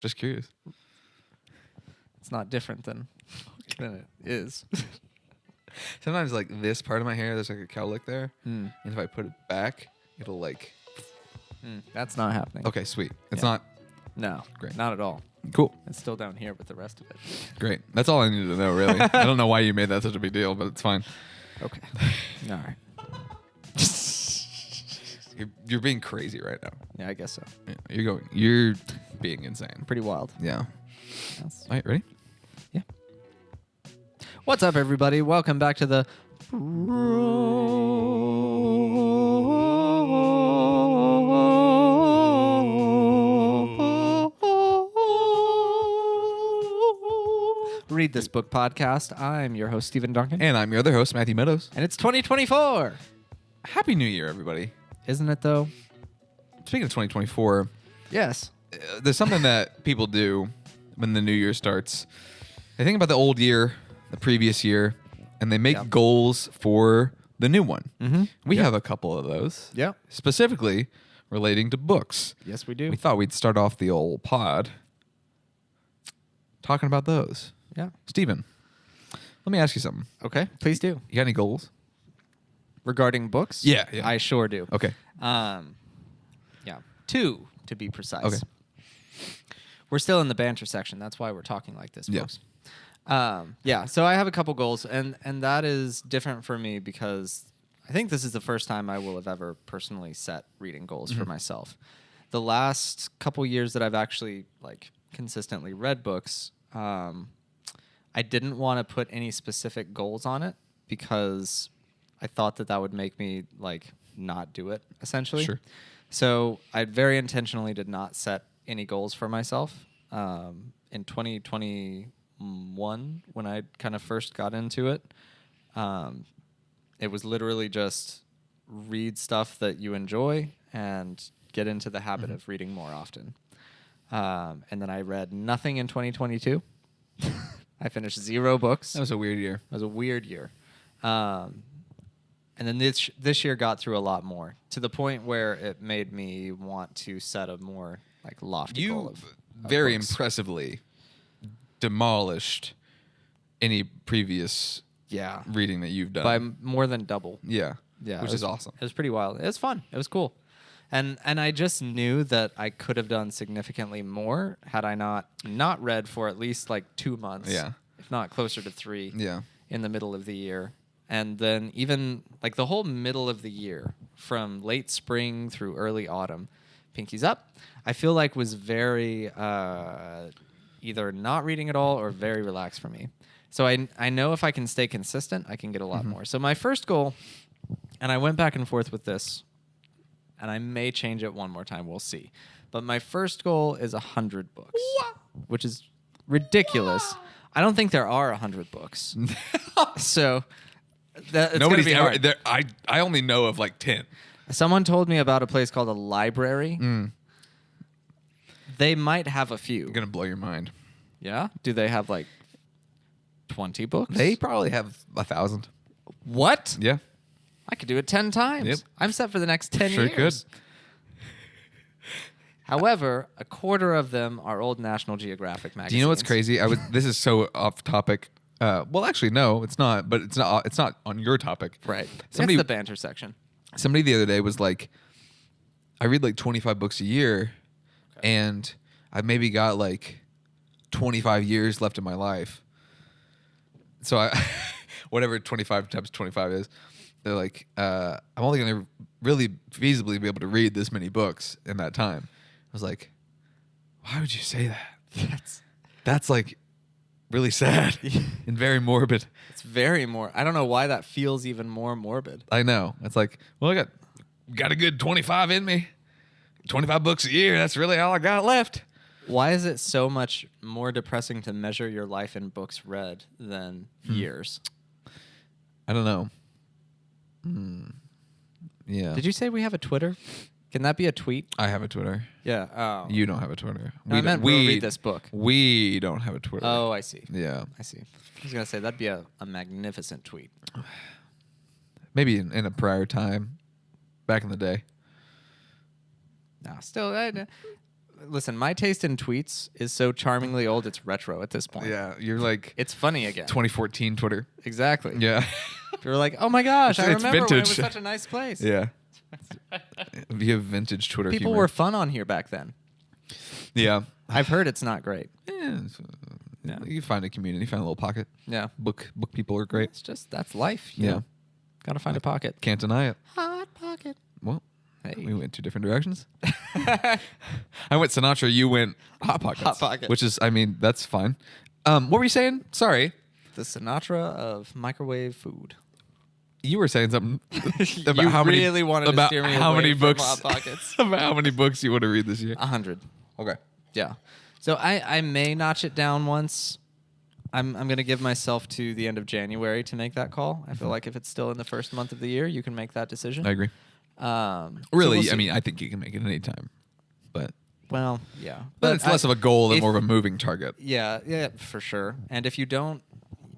Just curious. It's not different than it is. Sometimes like this part of my hair, there's like a cowlick there, and if I put it back, it'll like. That's not happening. Okay, sweet. It's Yeah. not No, Great. Not at all. cool. It's still down here with the rest of it. Great. That's all I needed to know, really. I don't know why you made that such a big deal, but it's fine. Okay. All right. You're being crazy right now. Yeah, I guess so. Yeah, you're being insane. Pretty wild. Yeah. Yes. All right, ready? Yeah. What's up, everybody? Welcome back to the Read This Book podcast. I'm your host, Stephen Duncan. And I'm your other host, Matthew Meadows. And it's 2024. Happy New Year, everybody. Isn't it, though? Speaking of 2024, Yes. there's something that people do when the new year starts. They think about the old year, the previous year, and they make goals for the new one. Mm-hmm. We have a couple of those. Yep. Specifically relating to books. Yes, we do. We thought we'd start off the old pod talking about those. Yeah. Steven, let me ask you something. Okay. Please do. You got any goals? Regarding books? Yeah. I sure do. Okay. Yeah. 2, to be precise. Okay. We're still in the banter section. That's why we're talking like this, Yeah. folks. Yeah. So I have a couple goals, and that is different for me because I think this is the first time I will have ever personally set reading goals for myself. The last couple years that I've actually consistently read books, I didn't want to put any specific goals on it because I thought that would make me not do it, essentially. Sure. So I very intentionally did not set any goals for myself. In 2021, when I kind of first got into it, it was literally just read stuff that you enjoy and get into the habit of reading more often. And then I read nothing in 2022. I finished 0 books. That was a weird year. It was a weird year. And then this year got through a lot more, to the point where it made me want to set a more lofty goal of very books. impressively demolished any previous reading that you've done. By more than double. Yeah, Yeah, which is awesome. It was pretty wild. It was fun. It was cool. And I just knew that I could have done significantly more had I not read for at least 2 months. Yeah. If not closer to 3. Yeah. In the middle of the year. And then even the whole middle of the year, from late spring through early autumn, pinkies up, I feel was very either not reading at all or very relaxed for me. So I know if I can stay consistent, I can get a lot more. So my first goal, and I went back and forth with this, and I may change it one more time. We'll see. But my first goal is 100 books, which is ridiculous. I don't think there are 100 books. So it's Nobody's gonna be ever. hard. There, I only know of 10. Someone told me about a place called a library. They might have a few. I'm gonna blow your mind. Yeah? Do they have 20 books? They probably have 1,000. What? Yeah. I could do it 10 times. Yep. I'm set for the next 10 Sure years. However, a quarter of them are old National Geographic magazines. Do you know what's crazy? This is so off topic. Well, actually, no, it's not. But it's not on your topic. Right. Somebody, It's the banter section. Somebody the other day was like, I read 25 books a year, and I've maybe got 25 years left in my life. So whatever 25 times 25 is, they're like, I'm only going to really feasibly be able to read this many books in that time. I was like, why would you say that? That's really sad and very morbid. It's very I don't know why that feels even more morbid. I know. It's well, I got a good 25 in me. 25 books a year. That's really all I got left. Why is it so much more depressing to measure your life in books read than years? I don't know. Yeah. Did you say we have a Twitter? Can that be a tweet? I have a Twitter. Yeah. You don't have a Twitter. No, I meant we'll read this book. We don't have a Twitter. Oh, I see. Yeah. I see. I was going to say, that'd be a magnificent tweet. Maybe in a prior time, back in the day. No, still, Listen, my taste in tweets is so charmingly old, it's retro at this point. Yeah, you're like It's funny again. 2014 Twitter. Exactly. Yeah. You're like, oh my gosh, I It's remember when it was vintage. such a nice place. Yeah. You have vintage Twitter People humor. were fun on here back then. Yeah. I've heard it's not great. Yeah. You find a community, find a little pocket. Yeah. Book people are great. It's just, that's life. You Yeah. know? Gotta find a pocket. Can't deny it. Hot pocket. Well, Hey. we went two different directions. I went Sinatra, you went Hot Pockets. Hot Pocket. Which is, I mean, that's fine. What were you saying? Sorry. The Sinatra of microwave food. You were saying something about You how many really wanted to about steer me how away many from books Hot Pockets. about how many books you want to read this year. 100. Okay. Yeah. So I may notch it down once. I'm going to give myself to the end of January to make that call. I feel like if it's still in the first month of the year, you can make that decision. I agree. So Really, we'll see. I mean, I think you can make it any time. But Well, yeah. it's less of a goal and if- more of a moving target. Yeah, for sure. And if you don't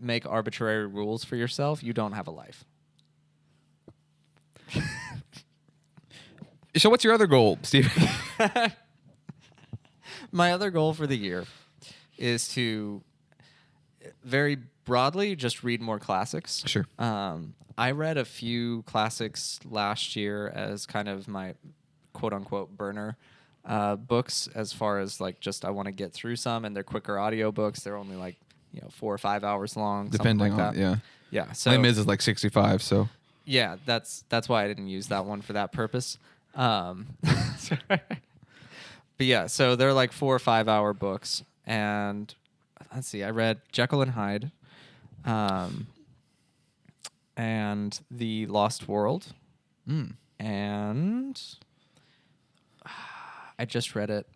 make arbitrary rules for yourself, you don't have a life. So what's your other goal, Steve? My other goal for the year is to very broadly just read more classics. Sure. I read a few classics last year as kind of my quote unquote burner books, as far as like just I want to get through some, and they're quicker audiobooks. They're only like 4 or 5 hours long, Depending something like on, that. yeah. Yeah. So My Miz is like 65, so. yeah, that's why I didn't use that one for that purpose. But yeah, so they're like 4 or 5 hour books, and let's see, I read Jekyll and Hyde, and The Lost World, and I just read it,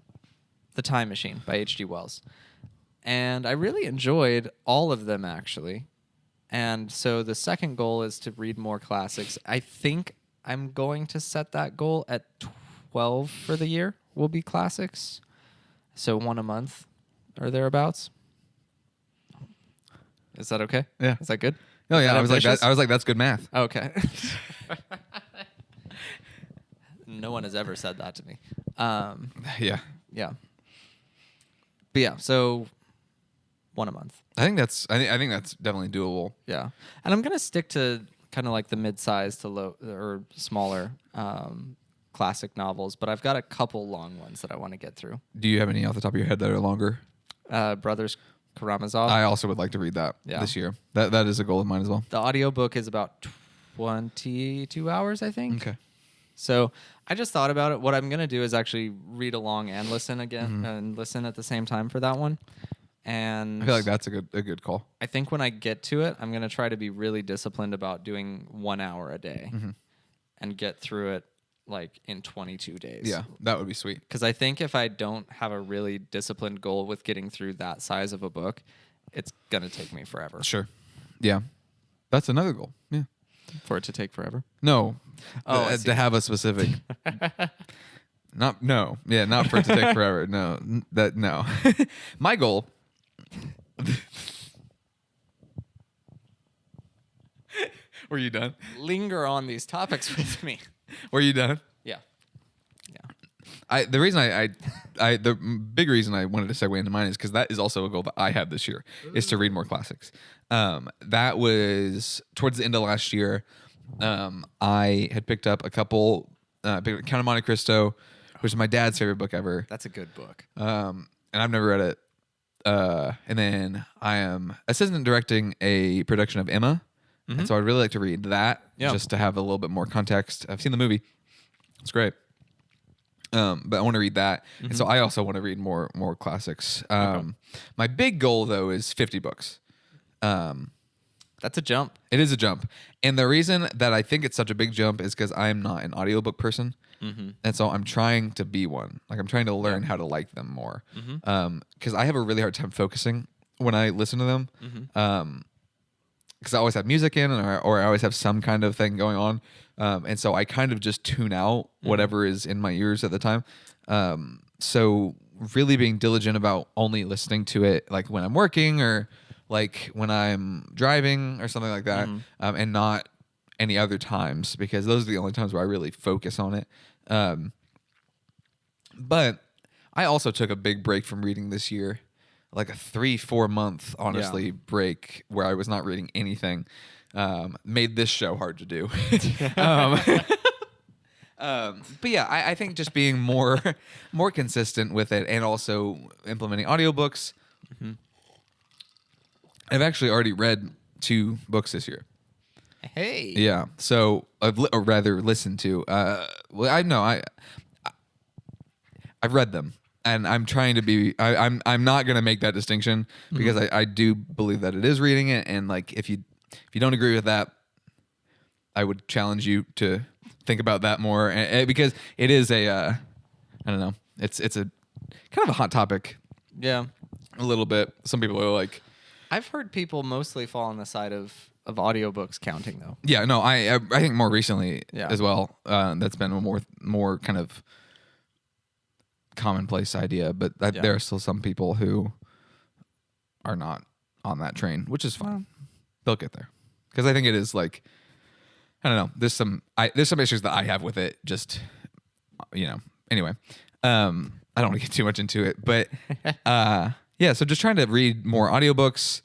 The Time Machine by H.G. Wells, and I really enjoyed all of them actually. And so the second goal is to read more classics. I think I'm going to set that goal at 12 for the year will be classics. So 1 a month or thereabouts. Is that okay? Yeah. Is that good? Oh yeah, That I was ambitious? like that's good math. Okay. No one has ever said that to me. Yeah. Yeah. But yeah, so 1 a month. I think that's definitely doable. Yeah. And I'm going to stick to kind of like the mid-sized to low or smaller classic novels, but I've got a couple long ones that I want to get through. Do you have any off the top of your head that are longer? Brothers Karamazov. I also would like to read that Yeah. this year. That is a goal of mine as well. The audiobook is about 22 hours, I think. Okay. So I just thought about it. What I'm going to do is actually read along and listen again and listen at the same time for that one. And I feel like that's a good call. I think when I get to it, I'm going to try to be really disciplined about doing 1 hour a day and get through it like in 22 days. Yeah, that would be sweet. Because I think if I don't have a really disciplined goal with getting through that size of a book, it's going to take me forever. Sure. Yeah. That's another goal. Yeah. For it to take forever? No. Oh, I see. To have a specific. Not for it to take forever. No. No. My goal. Were you done? Linger on these topics with me. Were you done? Yeah. The reason the big reason I wanted to segue into mine is because that is also a goal that I have this year is to read more classics. That was towards the end of last year. I had picked up a couple, Count of Monte Cristo, which is my dad's favorite book ever. That's a good book. And I've never read it. And then I am assistant directing a production of Emma. And so I'd really like to read that just to have a little bit more context. I've seen the movie. It's great. But I want to read that. And so I also want to read more classics. My big goal, though, is 50 books. That's a jump. It is a jump. And the reason that I think it's such a big jump is because I'm not an audiobook person. And so I'm trying to be one. Like I'm trying to learn how to like them more. Because I have a really hard time focusing when I listen to them. Because I always have music in or I always have some kind of thing going on. And so I kind of just tune out whatever is in my ears at the time. So really being diligent about only listening to it like when I'm working or like when I'm driving or something like that, and not any other times, because those are the only times where I really focus on it. But I also took a big break from reading this year, like a 3-4 month, honestly, break where I was not reading anything. Made this show hard to do. um, but yeah, I think just being more consistent with it and also implementing audiobooks. Mm-hmm. I've actually already read 2 books this year. Hey. Yeah, so or rather listened to. Well, I know I've read them, and I'm trying to be. I'm not gonna make that distinction because I do believe that it is reading it, and like if you don't agree with that, I would challenge you to think about that more, because it is a I don't know. It's a kind of a hot topic. Yeah. A little bit. Some people are like, I've heard people mostly fall on the side of audiobooks counting though. yeah, no, I think more recently as well. That's been a more kind of commonplace idea, but there are still some people who are not on that train, which is fine. They'll get there, because I think it is like, I don't know. There's some issues that I have with it. Just Anyway, I don't want to get too much into it, but yeah. So just trying to read more audiobooks.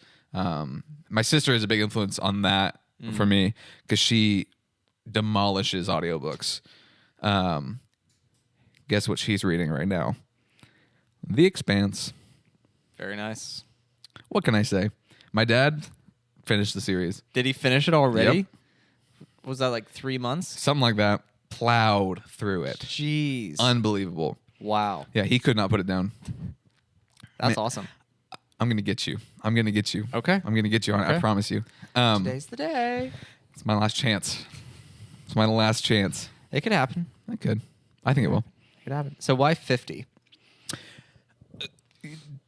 My sister is a big influence on that for me, because she demolishes audiobooks. Guess what she's reading right now? The Expanse. Very nice. What can I say? My dad finished the series. Did he finish it already? Yep. Was that like 3 months? Something like that. Plowed through it. Jeez. Unbelievable. Wow. Yeah, he could not put it down. That's awesome. I'm going to get you. Okay. I'm going to get you on it. I promise you. Today's the day. It's my last chance. It's my last chance. It could happen. I could. I think it will. It could happen. So why 50?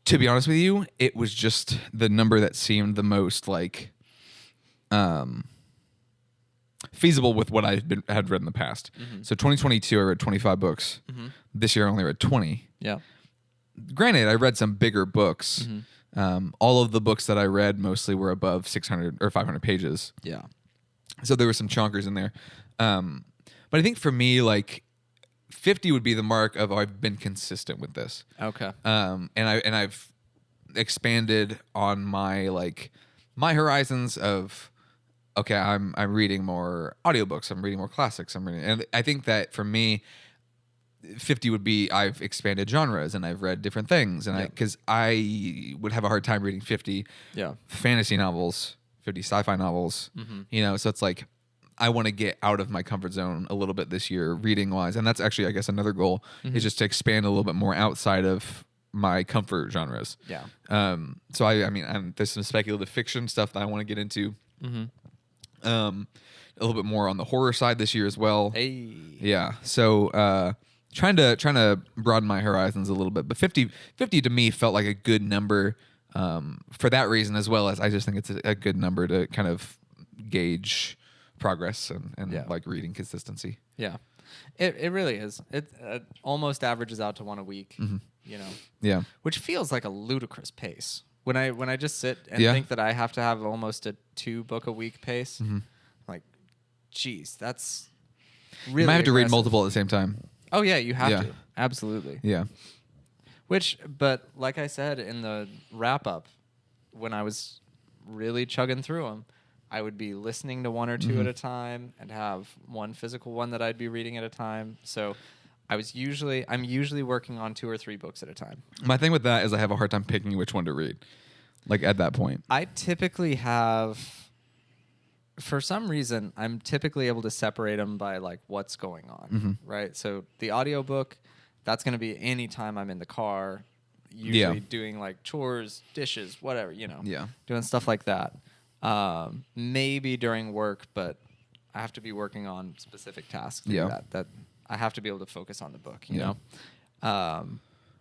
To be honest with you, it was just the number that seemed the most like feasible with what I had read in the past. Mm-hmm. So 2022, I read 25 books. Mm-hmm. This year, I only read 20. Yeah. Granted, I read some bigger books. Mm-hmm. All of the books that I read mostly were above 600 or 500 pages. Yeah. So there were some chonkers in there. But I think for me, like 50 would be the mark of I've been consistent with this. Okay. And I've expanded on my horizons of, okay, I'm reading more audiobooks, I'm reading more classics, and I think that for me 50 would be I've expanded genres and I've read different things, and because I would have a hard time reading 50 fantasy novels, 50 sci-fi novels, so it's like I want to get out of my comfort zone a little bit this year reading wise, and that's actually I guess another goal is just to expand a little bit more outside of my comfort genres. Yeah. So I mean there's some speculative fiction stuff that I want to get into. A little bit more on the horror side this year as well. Hey. Yeah. So trying to broaden my horizons a little bit, but 50 to me felt like a good number for that reason, as well as I just think it's a good number to kind of gauge progress and like reading consistency. Yeah. It really is. It almost averages out to one a week, Yeah. Which feels like a ludicrous pace. When I just sit and think that I have to have almost a 2 book a week pace, like, geez, that's really You might have to read aggressive. multiple at the same time. Oh yeah, you have to. Absolutely. Yeah. But like I said in the wrap up, when I was really chugging through them, I would be listening to 1 or 2 at a time and have one physical one that I'd be reading at a time. So I'm usually working on 2 or 3 books at a time. My thing with that is I have a hard time picking which one to read. Like at that point. I typically have, for some reason, I'm typically able to separate them by like what's going on, right? So the audiobook, that's going to be any time I'm in the car, usually doing like chores, dishes, whatever, doing stuff like that. Maybe during work, but I have to be working on specific tasks. That I have to be able to focus on the book, you know?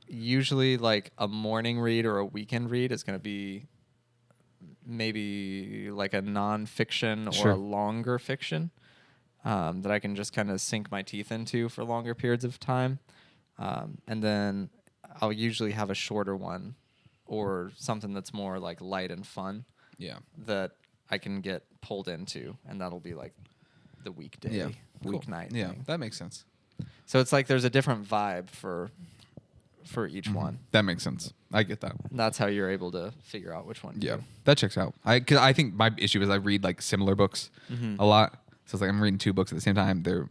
Usually like a morning read or a weekend read is going to be maybe like a nonfiction or a longer fiction that I can just kind of sink my teeth into for longer periods of time. And then I'll usually have a shorter one or something that's more like light and fun that I can get pulled into, and that'll be like the weekday, weeknight Yeah, thing. that makes sense. So it's like there's a different vibe for for each one. That makes sense. I get that. And that's how you're able to figure out which one. to Yeah, do. that checks out. Cause I think my issue is I read like similar books a lot. So it's like I'm reading 2 books at the same time. They're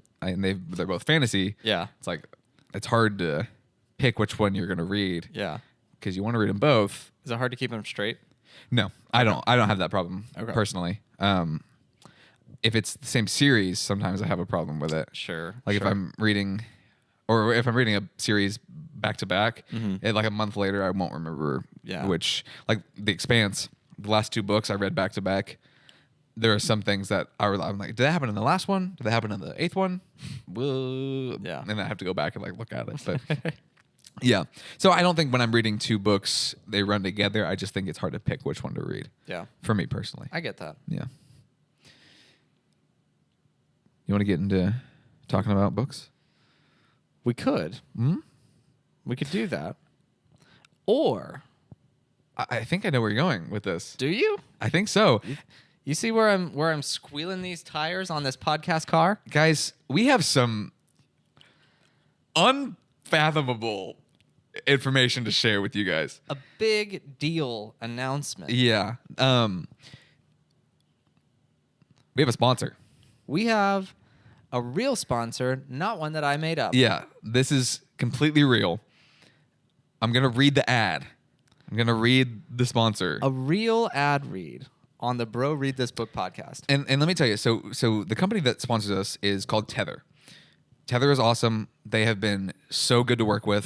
both fantasy. Yeah. It's like it's hard to pick which one you're gonna read. Yeah. Because you want to read them both. Is it hard to keep them straight? No, I don't have that problem personally. If it's the same series, sometimes I have a problem with it. Sure. Like if I'm reading, or if I'm reading a series back to back, like a month later, I won't remember which. Like The Expanse, the last 2 books I read back to back. There are some things that I'm like, did that happen in the last one? Did that happen in the 8th one? Well, Yeah. And I have to go back and like look at it. But yeah. So I don't think when I'm reading 2 books, they run together. I just think it's hard to pick which one to read. Yeah. For me personally. I get that. Yeah. You want to get into talking about books? We could. Hmm? We could do that. Or I think I know where you're going with this. do you? I think so. You see where I'm squealing these tires on this podcast car? Guys, we have some unfathomable information to share with you guys. A big deal announcement. Yeah. We have a sponsor. We have a real sponsor, not one that I made up. Yeah, this is completely real. I'm going to read the ad. I'm going to read the sponsor. A real ad read on the Bro Read This Book podcast. And let me tell you, so the company that sponsors us is called Tether. Tether is awesome. They have been so good to work with.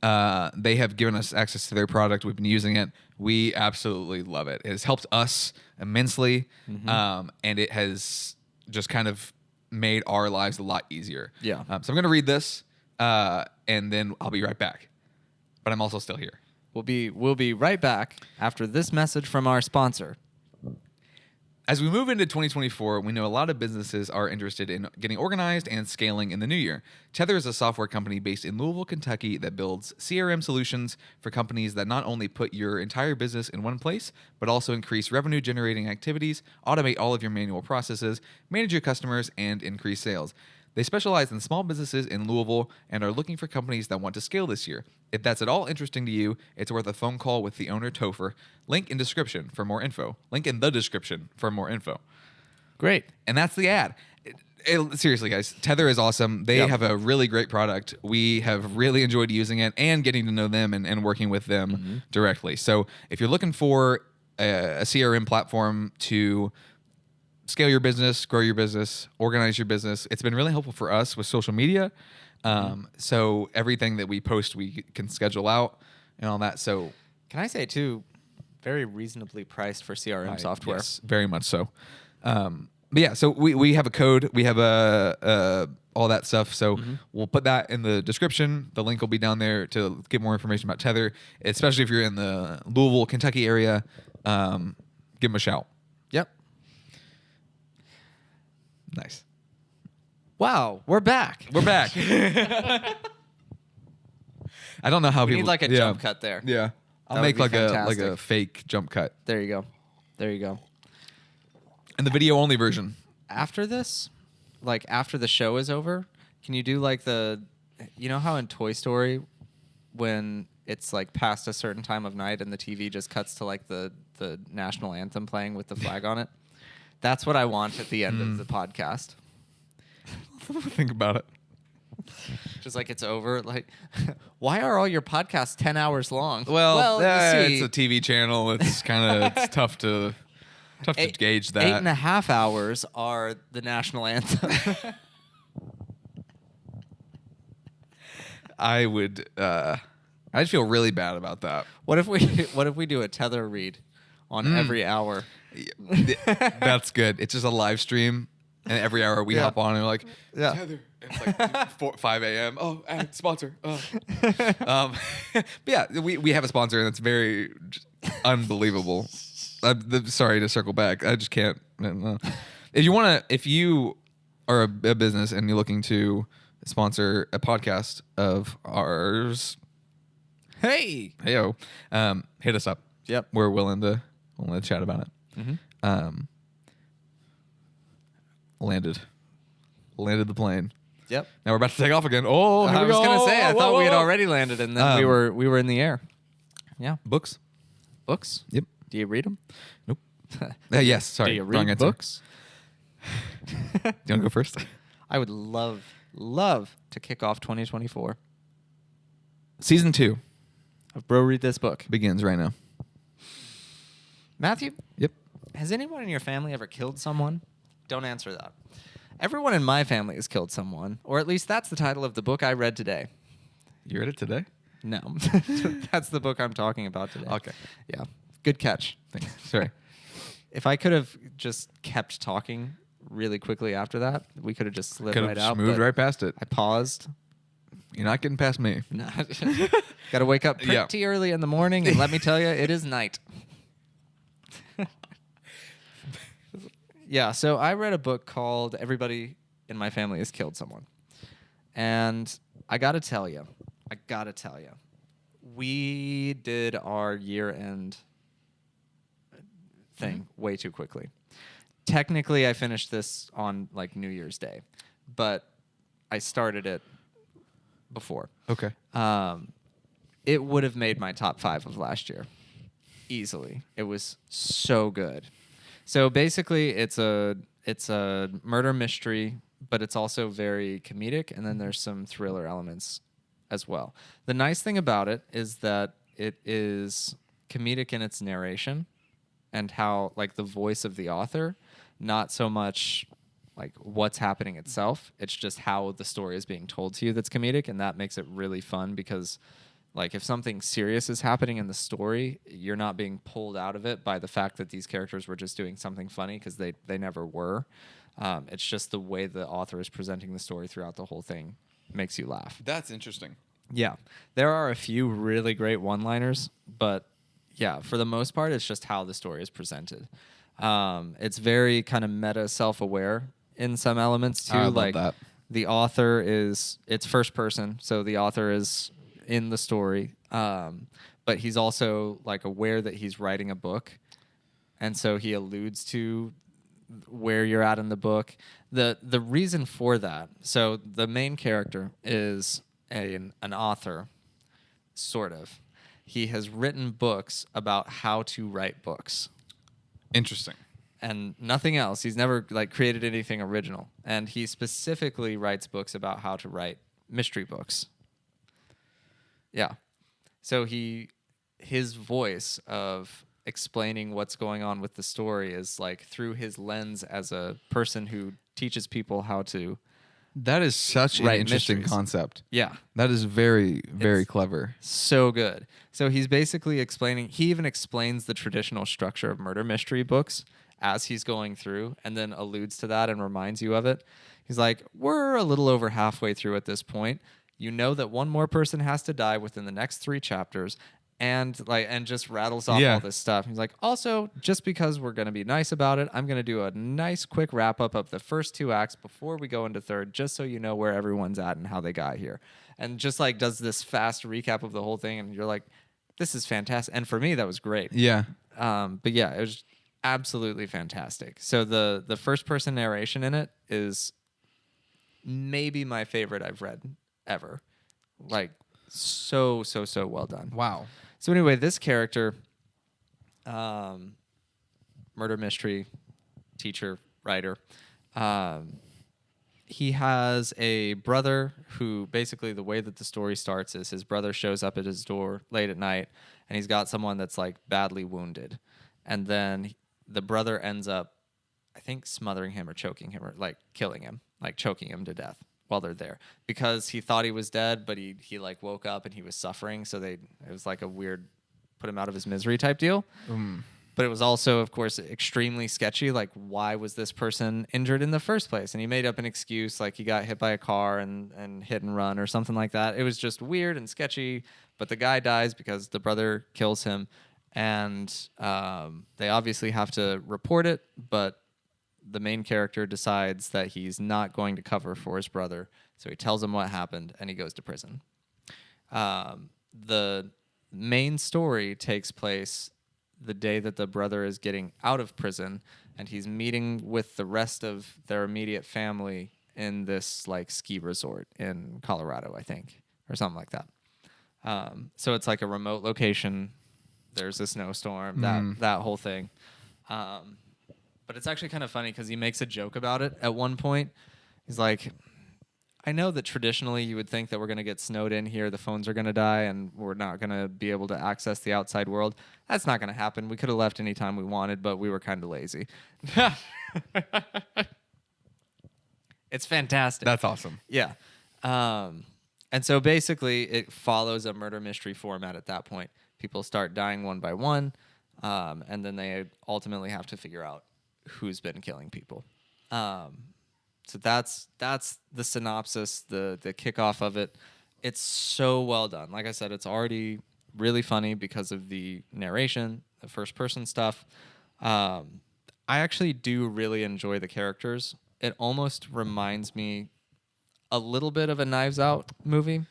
They have given us access to their product. We've been using it. We absolutely love it. It has helped us immensely, and it has just kind of made our lives a lot easier. Yeah. So I'm going to read this, and then I'll be right back. But I'm also still here. We'll be right back after this message from our sponsor. As we move into 2024, we know a lot of businesses are interested in getting organized and scaling in the new year. Tether is a software company based in Louisville, Kentucky that builds CRM solutions for companies that not only put your entire business in one place, but also increase revenue generating activities, automate all of your manual processes, manage your customers, and increase sales. They specialize in small businesses in Louisville and are looking for companies that want to scale this year. If that's at all interesting to you, it's worth a phone call with the owner, Topher. Link in description for more info. Link in the description for more info. Great. And that's the ad. Seriously, guys, Tether is awesome. They have a really great product. We have really enjoyed using it and getting to know them and working with them directly. So if you're looking for a CRM platform to scale your business, grow your business, organize your business, it's been really helpful for us with social media. So everything that we post, we can schedule out and all that. So Can I say too, very reasonably priced for CRM software. Yes, very much so. But yeah, so we have a code, we have all that stuff. So we'll put that in the description. The link will be down there to get more information about Tether, especially if you're in the Louisville, Kentucky area. Give them a shout. Yep. Nice. Wow, we're back. We're back. I don't know how We people need like a jump cut there. Yeah, I'll That would make be like a fantastic. fake jump cut There you go. There you go. and the video only version. After this, like after the show is over, can you do like you know how in Toy Story when it's like past a certain time of night and the TV just cuts to like the national anthem playing with the flag on it? That's what I want at the end of the podcast. Think about it. Just like it's over. Like, why are all your podcasts 10 hours long? Well, you see, it's a TV channel. It's kind of it's tough to gauge that. 8.5 hours are the national anthem. I'd feel really bad about that. What if we do a tether read on every hour? That's good. It's just a live stream, and every hour we hop on and we're like, Yeah. Tether. It's like 5 a.m. Oh, sponsor. Oh. But yeah, we have a sponsor, and it's very unbelievable. Sorry to circle back. I just can't. If you are a business and you're looking to sponsor a podcast of ours, Hey. heyo, hit us up. Yep. We're willing to chat about it. Landed the plane. Yep. Now we're about to take off again. Oh, here I we was go. gonna say I Whoa, thought whoa, we had whoa. already landed, and then we were in the air. Yeah. Books. Books. Yep. Do you read them? Nope. Yes. Sorry. Do you Wrong read answer. books? Do you want to go first? I would love to kick off 2024. Season 2 Of Bro Read This Book. begins right now. Matthew, Yep. has anyone in your family ever killed someone? Don't answer that. Everyone in my family has killed someone, or at least that's the title of the book I read today. You read it today? No, that's the book I'm talking about today. Okay. Yeah, good catch. Thanks. Sorry. If I could have just kept talking really quickly after that, we could have just slid Could right have out. moved but right past it. I paused. You're not getting past me. Got to wake up Yeah. pretty early in the morning, and let me tell you, it is night. Yeah, so I read a book called Everybody in My Family Has Killed Someone. And I got to tell you, we did our year-end thing way too quickly. Technically, I finished this on like New Year's Day, but I started it before. Okay. It would have made my top 5 of last year easily. It was so good. So basically, it's a murder mystery, but it's also very comedic, and then there's some thriller elements as well. The nice thing about it is that it is comedic in its narration and how, like, the voice of the author, not so much like what's happening itself. It's just how the story is being told to you that's comedic, and that makes it really fun because, like, if something serious is happening in the story, you're not being pulled out of it by the fact that these characters were just doing something funny, because they never were. It's just the way the author is presenting the story throughout the whole thing makes you laugh. That's interesting. Yeah. There are a few really great one-liners, but yeah, for the most part, it's just how the story is presented. It's very kind of meta self-aware in some elements too. I love like that. the author it's first person, so the author is in the story, but he's also like aware that he's writing a book, and so he alludes to where you're at in the book. The reason for that, so the main character is an author, sort of. He has written books about how to write books Interesting. and nothing else. He's never like created anything original, and he specifically writes books about how to write mystery books. Yeah. So his voice of explaining what's going on with the story is like through his lens as a person who teaches people how to. That is such an Right, interesting mysteries. concept. Yeah. That is very, very It's- clever. So good. So he's basically explaining, he even explains the traditional structure of murder mystery books as he's going through, and then alludes to that and reminds you of it. He's like, we're a little over halfway through at this point. You know that one more person has to die within the next 3 chapters, and just rattles off Yeah. all this stuff. He's like, also, just because we're going to be nice about it, I'm going to do a nice quick wrap up of the first 2 acts before we go into third, just so you know where everyone's at and how they got here. And just like does this fast recap of the whole thing, and you're like, this is fantastic. And for me, that was great. Yeah. But yeah, it was absolutely fantastic. So the first person narration in it is maybe my favorite I've read ever. Like so well done. Wow. So anyway, this character, murder mystery teacher, writer, he has a brother who basically the way that the story starts is his brother shows up at his door late at night, and he's got someone that's like badly wounded. And then the brother ends up, I think, smothering him or choking him or like killing him, like choking him to death while they're there, because he thought he was dead, but he like woke up and he was suffering. So it was like a weird put him out of his misery type deal. But it was also, of course, extremely sketchy. Like, why was this person injured in the first place? And he made up an excuse, like he got hit by a car and hit and run or something like that. It was just weird and sketchy. But the guy dies because the brother kills him. And they obviously have to report it. But the main character decides that he's not going to cover for his brother. So he tells him what happened, and he goes to prison. The main story takes place the day that the brother is getting out of prison, and he's meeting with the rest of their immediate family in this like ski resort in Colorado, I think, or something like that. So it's like a remote location. There's a snowstorm, that whole thing. But it's actually kind of funny because he makes a joke about it at one point. He's like, I know that traditionally you would think that we're going to get snowed in here, the phones are going to die, and we're not going to be able to access the outside world. That's not going to happen. We could have left anytime we wanted, but we were kind of lazy. It's fantastic. That's awesome. Yeah. And so basically it follows a murder mystery format at that point. People start dying one by one, and then they ultimately have to figure out who's been killing people. So that's the synopsis, the kickoff of it. It's so well done. Like I said, it's already really funny because of the narration, the first person stuff. I actually do really enjoy the characters. It almost reminds me a little bit of a Knives Out movie.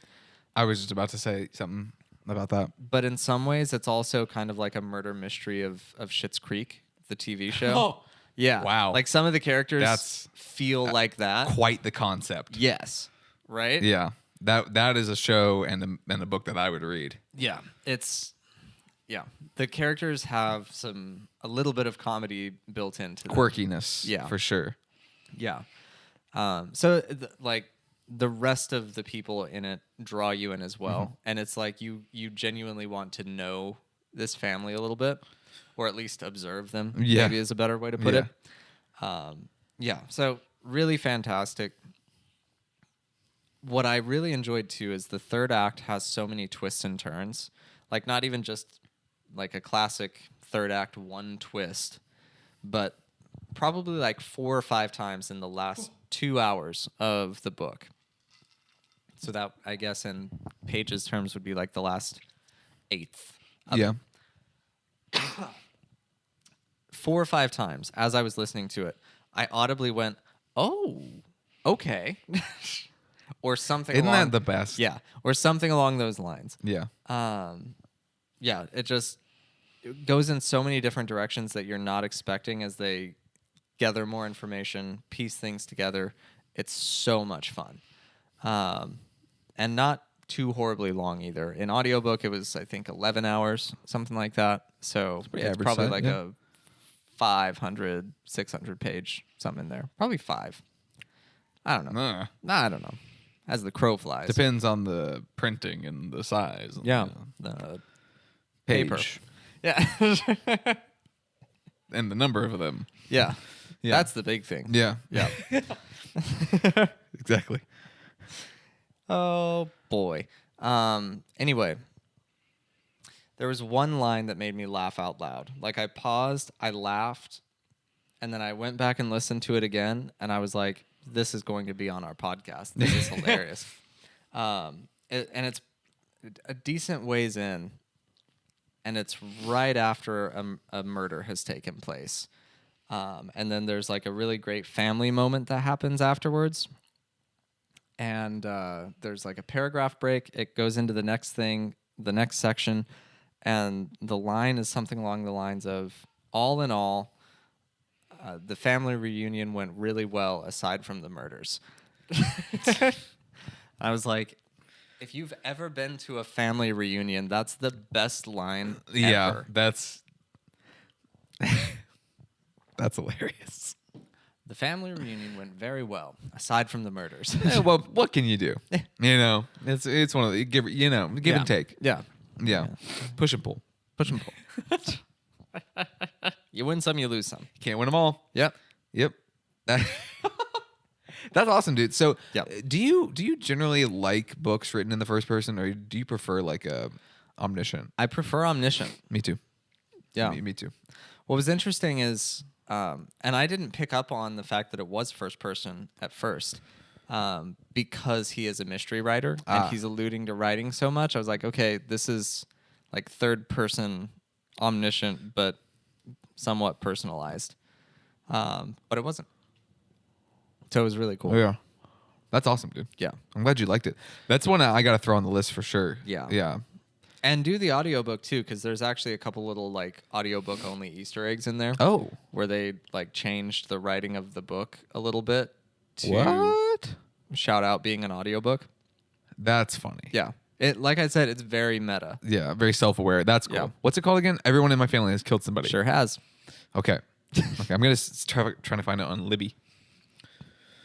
I was just about to say something about that. But in some ways, it's also kind of like a murder mystery of Schitt's Creek, the TV show. Oh, yeah. wow. Like some of the characters feel like that. Quite the concept. Yes. Right? Yeah. That is a show and a book that I would read. Yeah. Yeah. The characters have a little bit of comedy built into them. Quirkiness. Yeah. For sure. Yeah. The rest of the people in it draw you in as well. Mm-hmm. And it's like you genuinely want to know this family a little bit, or at least observe them. Yeah. Maybe is a better way to put it. Yeah. So really fantastic. What I really enjoyed too is the third act has so many twists and turns. Like not even just like a classic third act one twist, but probably like 4 or 5 times in the last 2 hours of the book. So that, I guess, in pages terms would be like the last 1/8. Yeah. 4 or 5 times as I was listening to it, I audibly went, "Oh, okay," or something. Isn't that the best? Yeah, or something along those lines. Yeah. Yeah. It goes in so many different directions that you're not expecting as they gather more information, piece things together. It's so much fun. And not too horribly long either. In audiobook, it was, I think, 11 hours, something like that. So it's probably like a 500, 600 page, something in there. Probably 5. I don't know. I don't know. As the crow flies. Depends on the printing and the size. Yeah. The paper. Yeah. And the number of them. Yeah. That's the big thing. Yeah. Yeah. Exactly. Oh, boy. Anyway, there was one line that made me laugh out loud. Like, I paused, I laughed, and then I went back and listened to it again, and I was like, this is going to be on our podcast. This is hilarious. And it's a decent ways in, and it's right after a murder has taken place. And then there's like a really great family moment that happens afterwards. And there's like a paragraph break. It goes into the next thing, the next section. And the line is something along the lines of, all in all, the family reunion went really well aside from the murders. I was like, if you've ever been to a family reunion, that's the best line ever. Yeah, that's hilarious. The family reunion went very well, aside from the murders. Yeah, well, what can you do? It's one of the give and take. Yeah. Push and pull. Push and pull. You win some, you lose some. Can't win them all. Yep. That's awesome, dude. So, Yep. do you generally like books written in the first person, or do you prefer like a omniscient? I prefer omniscient. Me too. Yeah. Me too. What was interesting is, and I didn't pick up on the fact that it was first person at first, because he is a mystery writer and he's alluding to writing so much. I was like, okay, this is like third person omniscient, but somewhat personalized. But it wasn't. So it was really cool. Oh, yeah. That's awesome, dude. Yeah. I'm glad you liked it. That's one I got to throw on the list for sure. Yeah. Yeah. And do the audiobook too, because there's actually a couple little like audiobook only Easter eggs in there. Oh. Where they like changed the writing of the book a little bit to What? shout out being an audiobook. That's funny. Yeah. It, like I said, it's very meta. Yeah, very self-aware. That's cool. Yeah. What's it called again? Everyone in my family has killed somebody. Sure has. Okay. Okay. I'm gonna trying to find it on Libby.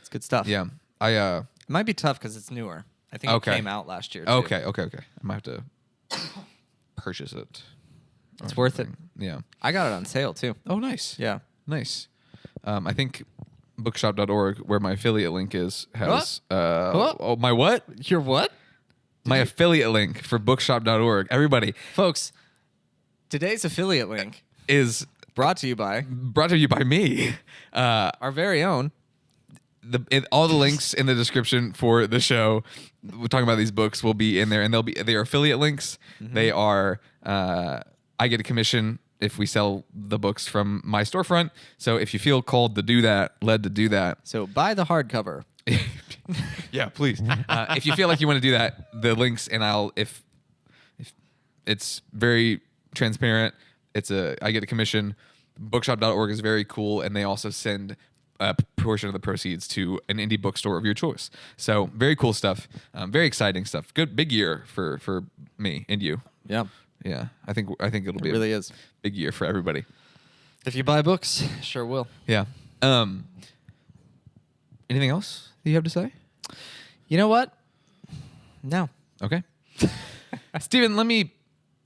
It's good stuff. Yeah. It might be tough because it's newer. I think Okay. it came out last year, too. Okay. I might have to purchase it. It's or worth it. something. Yeah. I got it on sale, too. Oh, nice. Yeah. Nice. I think bookshop.org, where my affiliate link is, has What? oh, my what? Your what? My affiliate link for bookshop.org. Everybody Folks, today's affiliate link is brought to you by brought to you by me. our very own. All the links in the description for the show, we're talking about these books, will be in there, and they are affiliate links. Mm-hmm. They are I get a commission if we sell the books from my storefront. So if you feel called to do that, led to do that, So buy the hardcover. yeah, please. If you feel like you want to do that, the links, and if it's very transparent, I get a commission. Bookshop.org is very cool, and they also send a portion of the proceeds to an indie bookstore of your choice. So very cool stuff, very exciting stuff. Good big year for me and you. Yeah. Yeah, I think it'll be It really a is. big year for everybody. If you buy books, sure will. Yeah. Anything else that you have to say? You know what? No. Okay. Steven, let me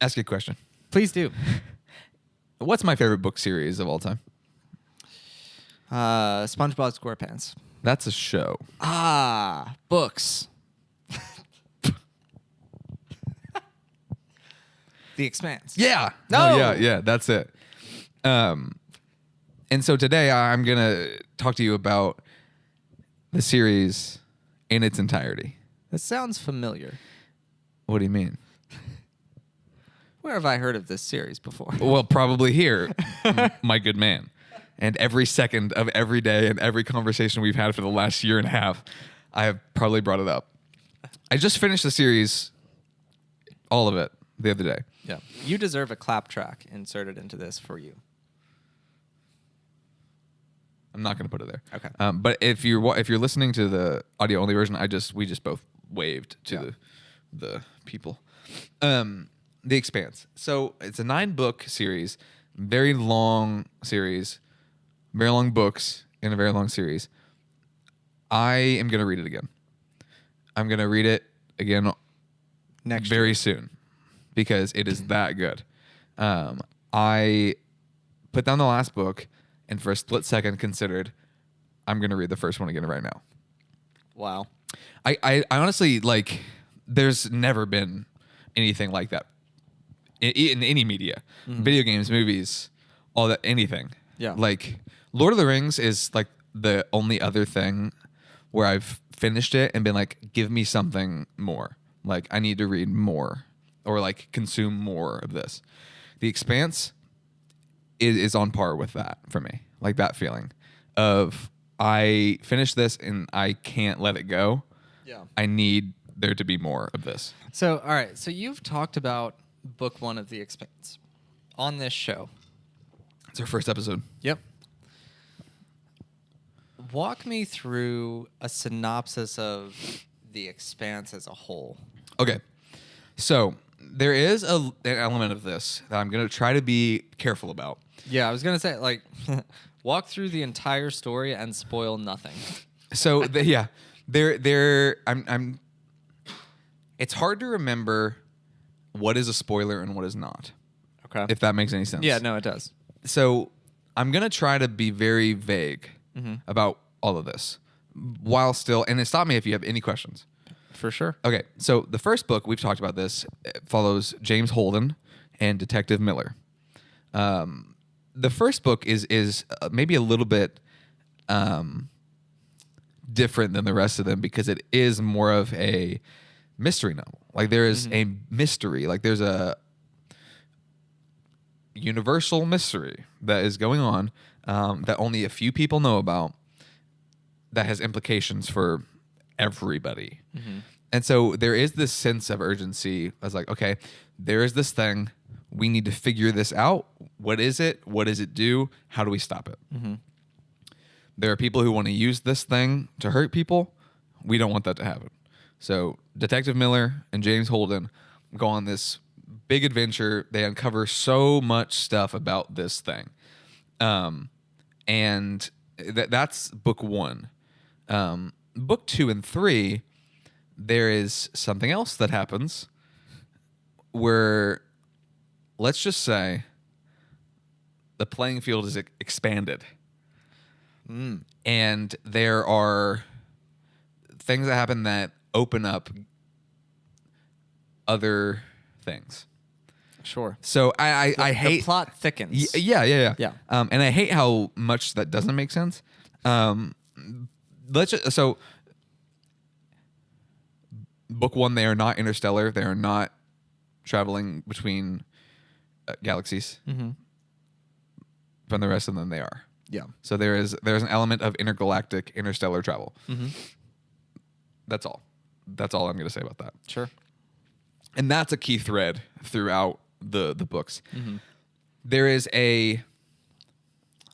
ask you a question. Please do. What's my favorite book series of all time? SpongeBob SquarePants. That's a show. Books. The Expanse. Yeah. No. Yeah. That's it. And so today I'm gonna talk to you about the series in its entirety. That sounds familiar. What do you mean? Where have I heard of this series before? Well, probably here, my good man. And every second of every day and every conversation we've had for the last year and a half, I have probably brought it up. I just finished the series, all of it, the other day. Yeah. You deserve a clap track inserted into this for you. I'm not going to put it there. Okay. But if you're listening to the audio only version, we just both waved to the people. The Expanse. So it's a 9-book series, very long series, very long books in a very long series. I am going to read it again. I'm going to read it again Next very year. soon because it is that good. I put down the last book and for a split second considered I'm going to read the first one again right now. Wow. I honestly, like, there's never been anything like that in any media, video games, movies, all that, anything. Yeah. Like, Lord of the Rings is like the only other thing where I've finished it and been like, give me something more. Like, I need to read more or like consume more of this. The Expanse is on par with that for me. Like, that feeling of I finished this and I can't let it go. Yeah. I need there to be more of this. So, all right. So you've talked about book 1 of The Expanse on this show. It's our first episode. Yep. Walk me through a synopsis of The Expanse as a whole. Okay. So there is an element of this that I'm going to try to be careful about. Yeah, I was gonna say, like, walk through the entire story and spoil nothing. So I'm it's hard to remember what is a spoiler and what is not, Okay. if that makes any sense. Yeah, no, it does. So I'm going to try to be very vague about all of this while still, and stop me if you have any questions. For sure. Okay, so the first book, we've talked about this, it follows James Holden and Detective Miller. The first book is maybe a little bit different than the rest of them because it is more of a mystery novel. Like, there is a mystery. Like, there's a universal mystery that is going on that only a few people know about that has implications for everybody. And so there is this sense of urgency. I was like, okay, there is this thing. We need to figure this out. What is it? What does it do? How do we stop it? There are people who want to use this thing to hurt people. We don't want that to happen. So Detective Miller and James Holden go on this big adventure. They uncover so much stuff about this thing. And that's book 1. Book 2 and 3, there is something else that happens where, let's just say, the playing field is expanded. And there are things that happen that open up other things. Sure. So I hate the plot thickens. Yeah. Yeah. And I hate how much that doesn't make sense. So book 1, they are not interstellar. They are not traveling between galaxies. From the rest of them, they are. Yeah. So there's an element of intergalactic, interstellar travel. That's all. That's all I'm going to say about that. Sure. And that's a key thread throughout the books. There is a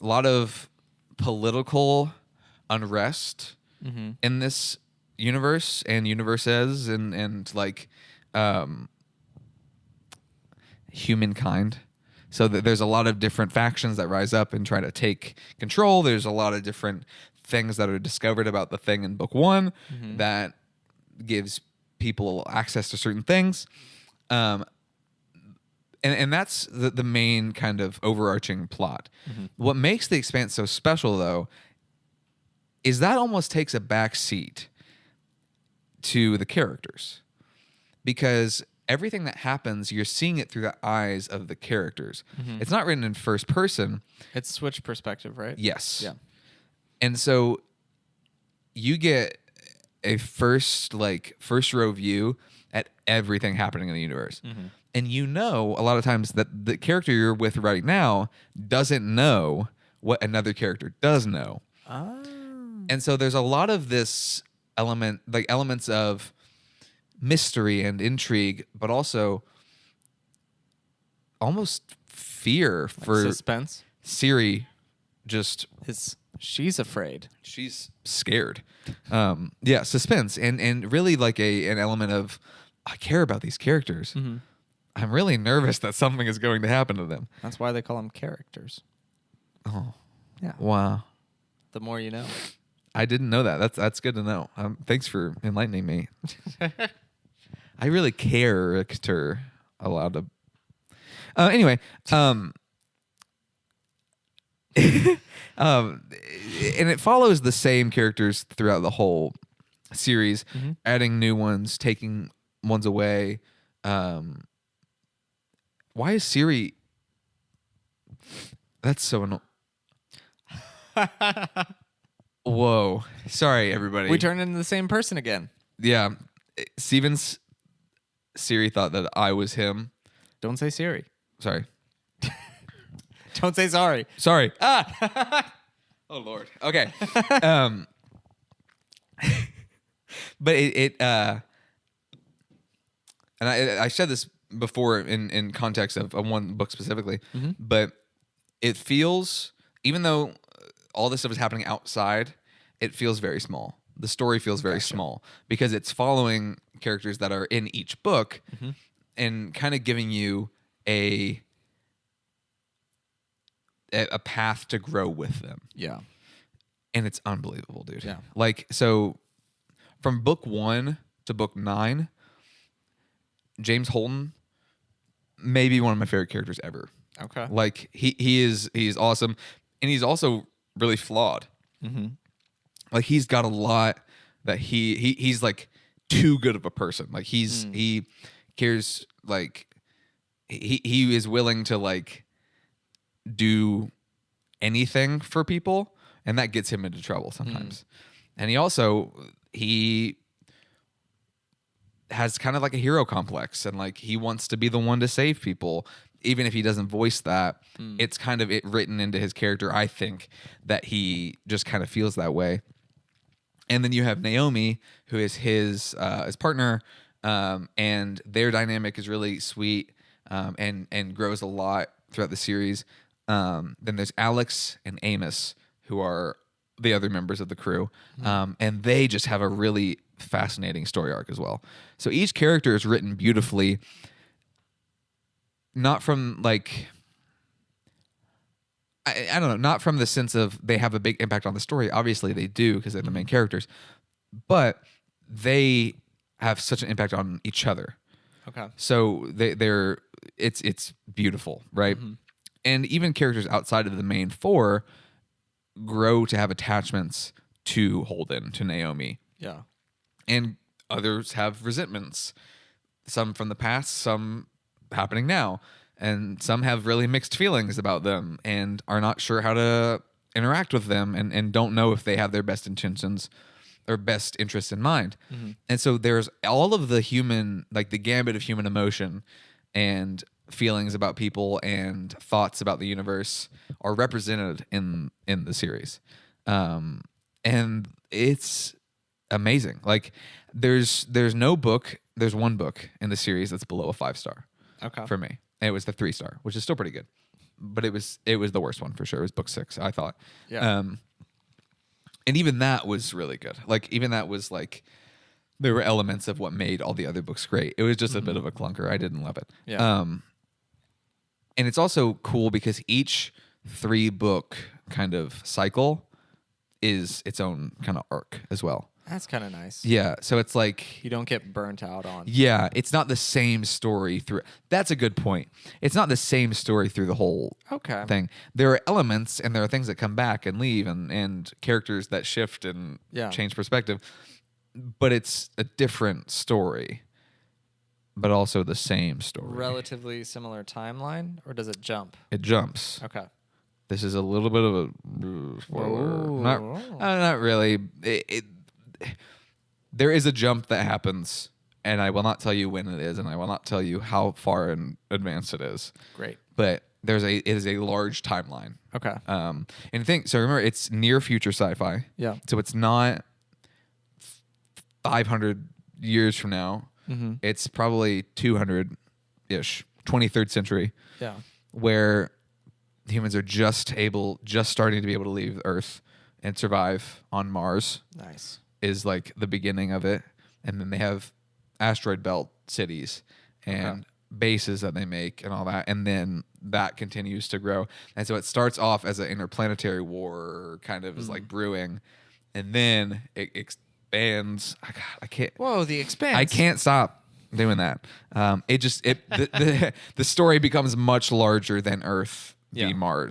lot of political unrest in this universe and universes and like humankind. So there's a lot of different factions that rise up and try to take control. There's a lot of different things that are discovered about the thing in book 1 that gives people access to certain things. And that's the main kind of overarching plot. What makes The Expanse so special, though, is that almost takes a back seat to the characters. Because everything that happens, you're seeing it through the eyes of the characters. It's not written in first person. It's switch perspective, right? Yes. Yeah. And so you get a first row view at everything happening in the universe. And you know a lot of times that the character you're with right now doesn't know what another character does know. And so there's a lot of this elements of mystery and intrigue, but also almost fear for suspense. Siri. She's afraid. She's scared. Suspense and really like an element of, I care about these characters. I'm really nervous that something is going to happen to them. That's why they call them characters. Oh, yeah. Wow. The more you know. I didn't know that. That's good to know. Thanks for enlightening me. I really character a lot of. Anyway, and it follows the same characters throughout the whole series, adding new ones, taking ones away. Why is Siri? That's so annoying. Whoa. Sorry, everybody. We turned into the same person again. Yeah. Steven's Siri thought that I was him. Don't say Siri. Sorry. Don't say sorry. Sorry. Ah. Oh, Lord. Okay. But and I said this before in context of one book specifically, but it feels, even though all this stuff is happening outside, it feels very small. The story feels very small because it's following characters that are in each book and kind of giving you a path to grow with them. Yeah. And it's unbelievable, dude. Yeah. Like, so from book 1 to book 9, James Holden may be one of my favorite characters ever. Okay. Like, he's awesome. And he's also really flawed. Like, he's got a lot that he's like too good of a person. Like, he cares, like, he is willing to like do anything for people, and that gets him into trouble sometimes. And he has kind of like a hero complex, and like he wants to be the one to save people, even if he doesn't voice that. It's kind of written into his character, I think, that he just kind of feels that way. And then you have Naomi, who is his partner, and their dynamic is really sweet, and grows a lot throughout the series. Then there's Alex and Amos, who are the other members of the crew, and they just have a really fascinating story arc as well. So each character is written beautifully, not from like I don't know, not from the sense of they have a big impact on the story. Obviously, they do because they're the main characters, but they have such an impact on each other. Okay. So they're it's beautiful, right? And even characters outside of the main four grow to have attachments to Holden, to Naomi, Yeah. and others have resentments. Some from the past, some happening now, and some have really mixed feelings about them and are not sure how to interact with them and don't know if they have their best intentions or best interests in mind. And so there's all of the human, like the gambit of human emotion and feelings about people and thoughts about the universe are represented in the series. And it's amazing. Like there's no book, there's one book in the series that's below a 5-star. Okay. For me. And it was the 3-star, which is still pretty good. But it was the worst one for sure. It was book 6, I thought. Yeah. And even that was really good. Like even that was like there were elements of what made all the other books great. It was just a bit of a clunker. I didn't love it. Yeah. And it's also cool because each 3-book kind of cycle is its own kind of arc as well. That's kind of nice. Yeah, so it's like You don't get burnt out on. yeah, it's not the same story through. That's a good point. It's not the same story through the whole Okay. thing. There are elements and there are things that come back and leave and characters that shift and Yeah. change perspective, but it's a different story, but also the same story. Relatively similar timeline, or does it jump? It jumps. Okay. This is a little bit of a spoiler. Not really. There is a jump that happens, and I will not tell you when it is, and I will not tell you how far in advance it is. Great. But it is a large timeline. Okay. And think so. Remember, it's near future sci-fi. Yeah. So it's not 500 years from now. Mm-hmm. It's probably 200-ish, 23rd century, Yeah. where humans are just starting to be able to leave Earth and survive on Mars. Nice. Is like the beginning of it, and then they have asteroid belt cities and bases that they make and all that, and then that continues to grow. And so it starts off as an interplanetary war kind of is like brewing, and then it expands. I can't. Whoa, the Expanse. I can't stop doing that. The story becomes much larger than Earth Yeah. v Mars.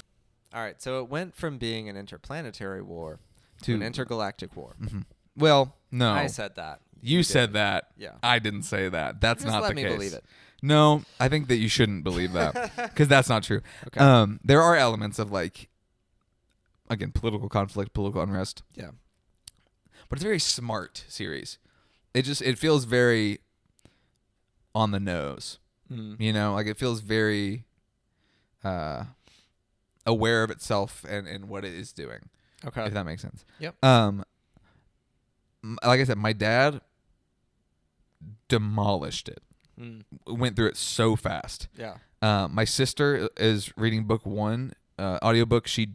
All right, so it went from being an interplanetary war to an intergalactic war. Well, no, I said that. You said that. Yeah. I didn't say that. That's Just not let the me case. believe it. No, I think that you shouldn't believe that because that's not true. Okay. There are elements of like, again, political conflict, political unrest, Yeah. but it's a very smart series. It feels very on the nose. You know, like it feels very aware of itself and what it is doing. Okay. If that makes sense. Yep. Like I said, my dad demolished it. Went through it so fast. Yeah. My sister is reading book 1, audiobook. She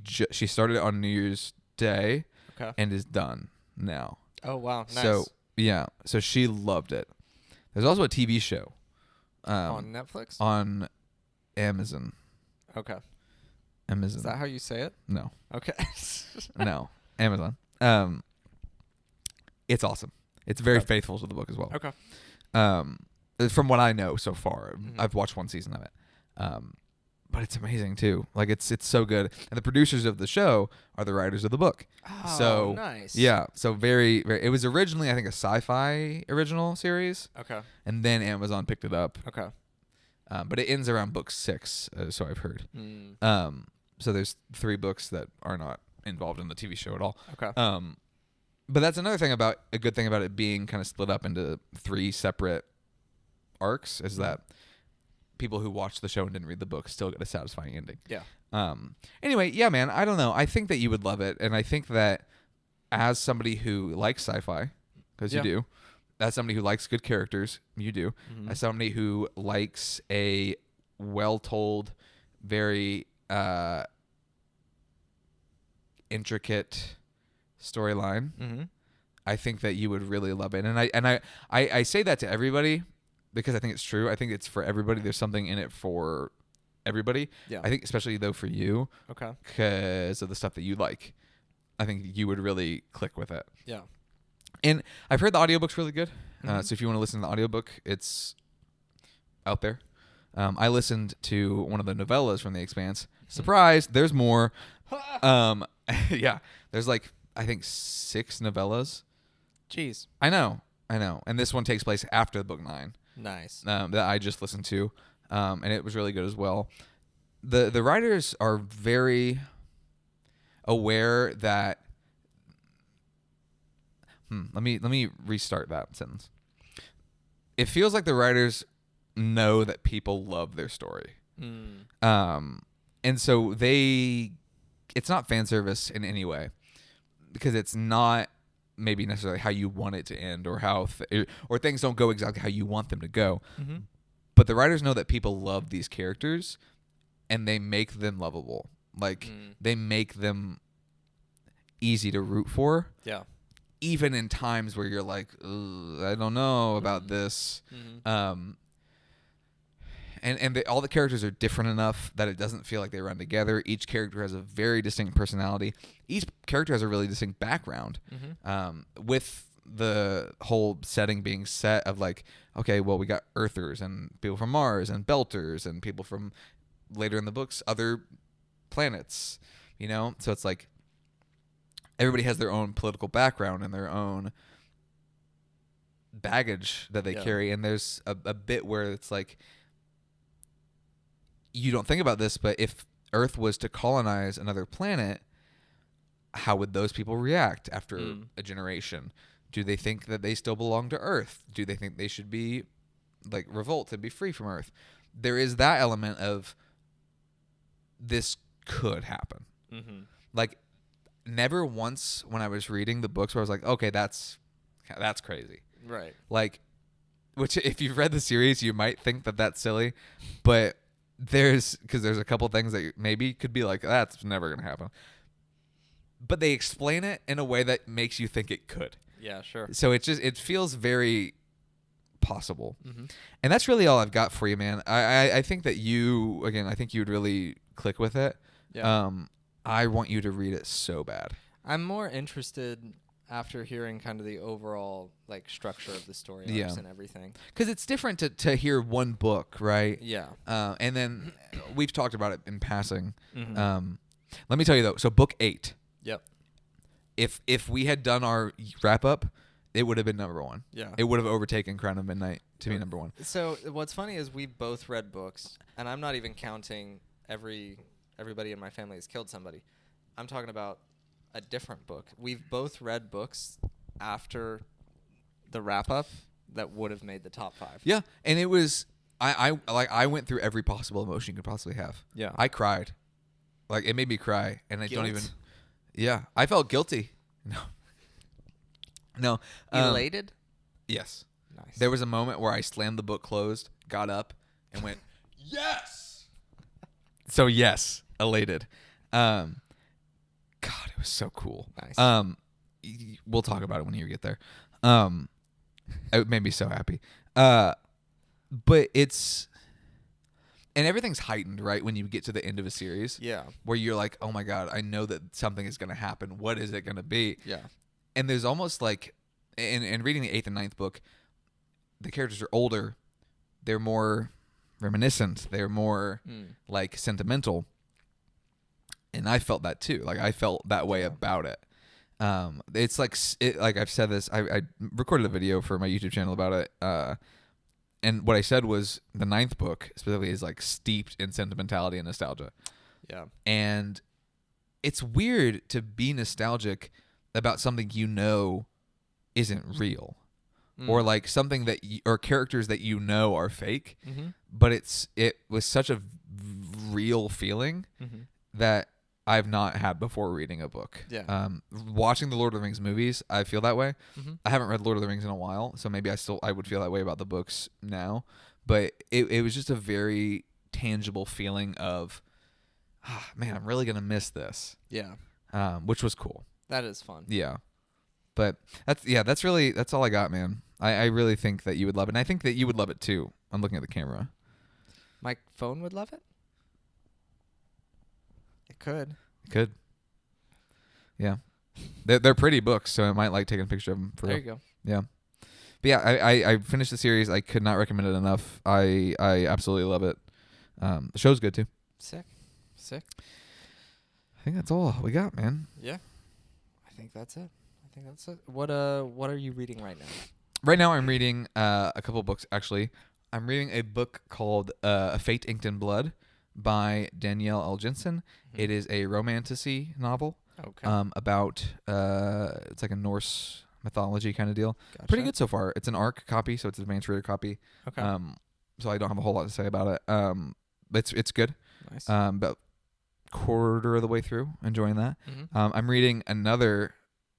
started it on New Year's Day Okay. and is done now. Oh wow. Nice. So yeah, so she loved it. There's also a TV show on Netflix. on Amazon. Okay. Amazon. Is that how you say it? No, Okay. no, Amazon. It's awesome. It's very faithful to the book as well. Okay. From what I know so far, I've watched 1 season of it. But it's amazing too. Like it's so good. And the producers of the show are the writers of the book. Oh, so nice. Yeah. So very, very. It was originally, I think, a sci-fi original series, Okay. and then Amazon picked it up. Okay. But it ends around book 6, so I've heard. So there's 3 books that are not involved in the TV show at all. Okay. But that's another thing about a good thing about it being kind of split up into 3 separate arcs is that people who watched the show and didn't read the book still get a satisfying ending. Yeah. Anyway, yeah, man, I don't know. I think that you would love it, and I think that as somebody who likes sci-fi, because you do, as somebody who likes good characters, you do, as somebody who likes a well-told, very intricate storyline, Mm-hmm. I think that you would really love it. And I say that to everybody because I think it's true. I think it's for everybody. There's something in it for everybody. Yeah. I think especially though for you Okay. because of the stuff that you like. I think you would really click with it. Yeah. And I've heard the audiobook's really good. Mhm. So if you want to listen to the audiobook, it's out there. I listened to one of the novellas from The Expanse. Surprise, there's more. Yeah, there's like, I think 6 novellas. Jeez. I know. And this one takes place after the book 9 Nice. that I just listened to. And it was really good as well. The writers are very aware that let me restart that sentence. It feels like the writers know that people love their story. And so it's not fan service in any way because it's not maybe necessarily how you want it to end or how or things don't go exactly how you want them to go. Mm-hmm. But the writers know that people love these characters and they make them lovable. Like they make them easy to root for. Yeah. Even in times where you're like, I don't know about this. Mm-hmm. And all the characters are different enough that it doesn't feel like they run together. Each character has a very distinct personality. Each character has a really distinct background. With the whole setting being set of like, okay, well, we got Earthers and people from Mars and Belters and people from later in the books, other planets, you know? So it's like everybody has their own political background and their own baggage that they carry. And there's a bit where it's like, you don't think about this, but if Earth was to colonize another planet, how would those people react after a generation? Do they think that they still belong to Earth? Do they think they should be like revolt and be free from Earth? There is that element of this could happen. Like never once when I was reading the books where I was like, okay, that's crazy. Right. Like, which if you've read the series, you might think that that's silly, but there's a couple things that maybe could be like, that's never going to happen. But they explain it in a way that makes you think it could. Yeah, sure. So it feels very possible. And that's really all I've got for you, man. I think that I think you would really click with it. Yeah. I want you to read it so bad. I'm more interested after hearing kind of the overall like structure of the story arcs and everything. Because it's different to hear one book, right? Yeah. And then we've talked about it in passing. Let me tell you though. So book 8. Yep. If we had done our wrap up, it would have been number 1. Yeah. It would have overtaken Crown of Midnight to be number 1. So what's funny is we both read books, and I'm not even counting everybody in my family has killed somebody. I'm talking about a different book. We've both read books after the wrap up that would have made the top 5. Yeah, and it was I went through every possible emotion you could possibly have. Yeah. I cried. Like it made me cry, and I Guilt? don't even. Yeah, I felt guilty. No. Elated? Yes. Nice. There was a moment where I slammed the book closed, got up, and went, yes. So yes, elated. God, it was so cool. Nice. We'll talk about it when you get there. It made me so happy. But it's, and everything's heightened, right? When you get to the end of a series. Yeah. Where you're like, oh my God, I know that something is going to happen. What is it going to be? Yeah. And there's almost like, in reading the 8th and 9th book, the characters are older. They're more reminiscent. They're more like sentimental. And I felt that too. Like I felt that way about it. It's like, like I've said this, I recorded a video for my YouTube channel about it. And what I said was the 9th book specifically is like steeped in sentimentality and nostalgia. Yeah. And it's weird to be nostalgic about something you know isn't real. Or like something that or characters that you know are fake. But it was such a real feeling that I've not had before reading a book. Yeah. Watching the Lord of the Rings movies, I feel that way. I haven't read Lord of the Rings in a while, so maybe I would feel that way about the books now. But it was just a very tangible feeling of, man, I'm really gonna miss this. Yeah. Which was cool. That is fun. Yeah. But that's all I got, man. I really think that you would love it. And I think that you would love it too. I'm looking at the camera. My phone would love it? It could. It could. Yeah. They're pretty books, so I might like taking a picture of them. There you go. Yeah. But yeah, I finished the series. I could not recommend it enough. I absolutely love it. The show's good too. Sick. I think that's all we got, man. Yeah. I think that's it. What are you reading right now? Right now I'm reading a couple books, actually. I'm reading a book called A Fate Inked in Blood by Danielle L. Jensen. Mm-hmm. It is a romantasy novel about, it's like a Norse mythology kind of deal. Gotcha. Pretty good so far. It's an ARC copy, so it's an advanced reader copy. Okay. So I don't have a whole lot to say about it. It's good. Nice. About quarter of the way through, enjoying that. Mm-hmm. I'm reading another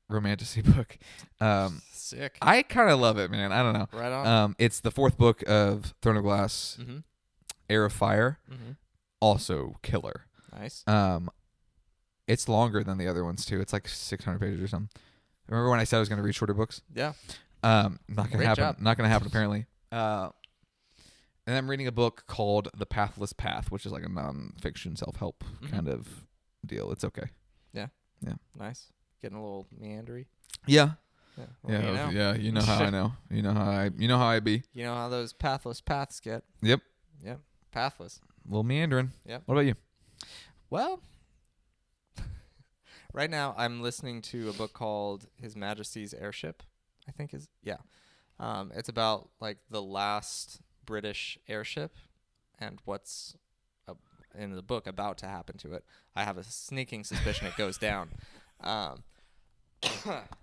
romantasy book. Sick. I kind of love it, man. I don't know. Right on. It's the fourth book of Throne of Glass, Mm-hmm. Heir of Fire. Mm-hmm. Also killer. Nice. It's longer than the other ones too. It's like 600 pages or something. Remember when I said I was going to read shorter books? Yeah. Not going to Great happen. job. Not going to happen apparently. And I'm reading a book called The Pathless Path, which is like a non-fiction self-help kind of deal. It's okay. Nice. Getting a little meandery. Yeah. Well, you know. Yeah. You know how I know. You know how I be. You know how those pathless paths get. Yep. Yep. Pathless. A little meandering. Yep. What about you? Well, right now I'm listening to a book called His Majesty's Airship, I think is. Yeah. It's about like the last British airship and what's in the book about to happen to it. I have a sneaking suspicion it goes down.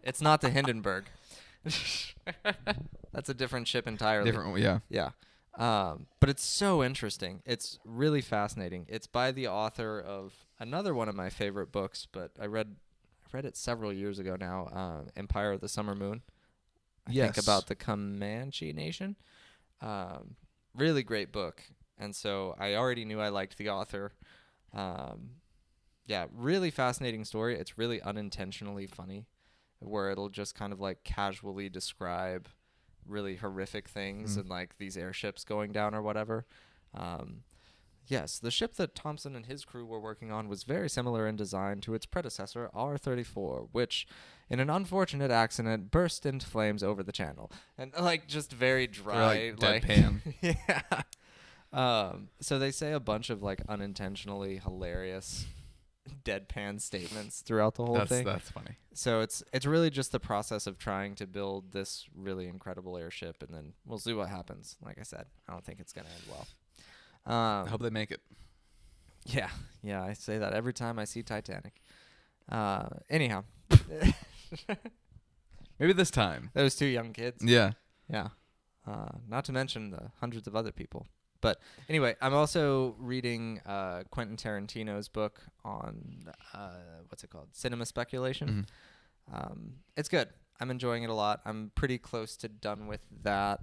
It's not the Hindenburg. That's a different ship entirely. Different. Yeah. Yeah. But it's so interesting. It's really fascinating. It's by the author of another one of my favorite books, but I read it several years ago now, Empire of the Summer Moon. I think about the Comanche Nation. Really great book. And so I already knew I liked the author. Yeah, really fascinating story. It's really unintentionally funny, where it'll just kind of like casually describe really horrific things and like these airships going down or whatever. Yes, the ship that Thompson and his crew were working on was very similar in design to its predecessor, R-34, which, in an unfortunate accident, burst into flames over the channel. And, like, just very dry. Like deadpan. Yeah. So they say a bunch of, like, unintentionally hilarious deadpan statements throughout the whole thing. That's funny. So it's really just the process of trying to build this really incredible airship, and then we'll see what happens. Like I said, I don't think it's going to end well. I hope they make it. Yeah, I say that every time I see Titanic. Anyhow. Maybe this time. Those two young kids. Yeah. Yeah. Not to mention the hundreds of other people. But anyway, I'm also reading Quentin Tarantino's book on, what's it called? Cinema Speculation. Mm-hmm. It's good. I'm enjoying it a lot. I'm pretty close to done with that.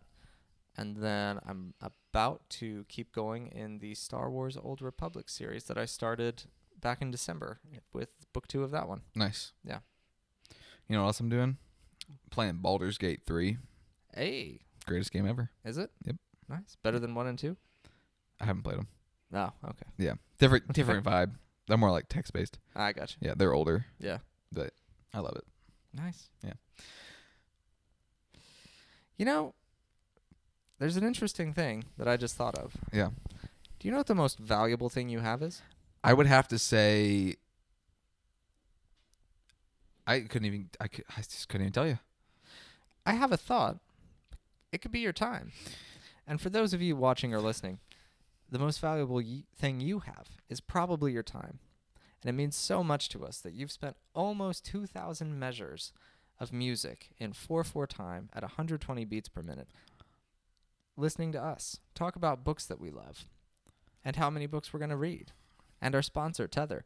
And then I'm about to keep going in the Star Wars Old Republic series that I started back in December with book 2 of that one. Nice. Yeah. You know what else I'm doing? Playing Baldur's Gate 3. Hey. Greatest game ever. Is it? Yep. Nice. Better than 1 and 2? I haven't played them. Oh, okay. Yeah. Different vibe. They're more like text-based. I gotcha. Yeah, they're older. Yeah. But I love it. Nice. Yeah. You know, there's an interesting thing that I just thought of. Yeah. Do you know what the most valuable thing you have is? I would have to say I just couldn't even tell you. I have a thought. It could be your time. And for those of you watching or listening, the most valuable thing you have is probably your time. And it means so much to us that you've spent almost 2,000 measures of music in 4/4 time at 120 beats per minute listening to us talk about books that we love and how many books we're going to read and our sponsor, Tether.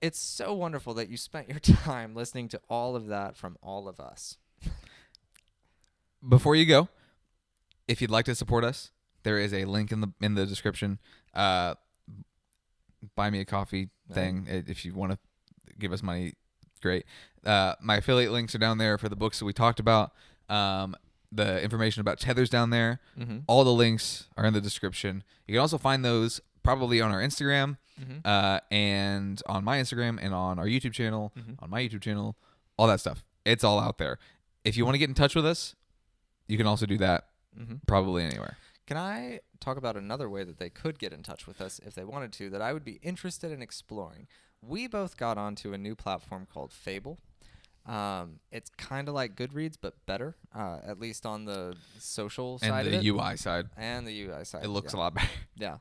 It's so wonderful that you spent your time listening to all of that from all of us. Before you go, if you'd like to support us, there is a link in the description. Buy me a coffee thing. If you want to give us money, Great. My affiliate links are down there for the books that we talked about. The information about Tether's down there. Mm-hmm. All the links are in the description. You can also find those probably on our Instagram, and on my Instagram, and on our YouTube channel, on my YouTube channel, all that stuff. It's all out there. If you want to get in touch with us, you can also do that probably anywhere. Can I talk about another way that they could get in touch with us if they wanted to, that I would be interested in exploring? We both got onto a new platform called Fable. It's kind of like Goodreads, but better, at least on the social side And of the it. UI side. And the UI side. It looks yeah. a lot better. Yeah.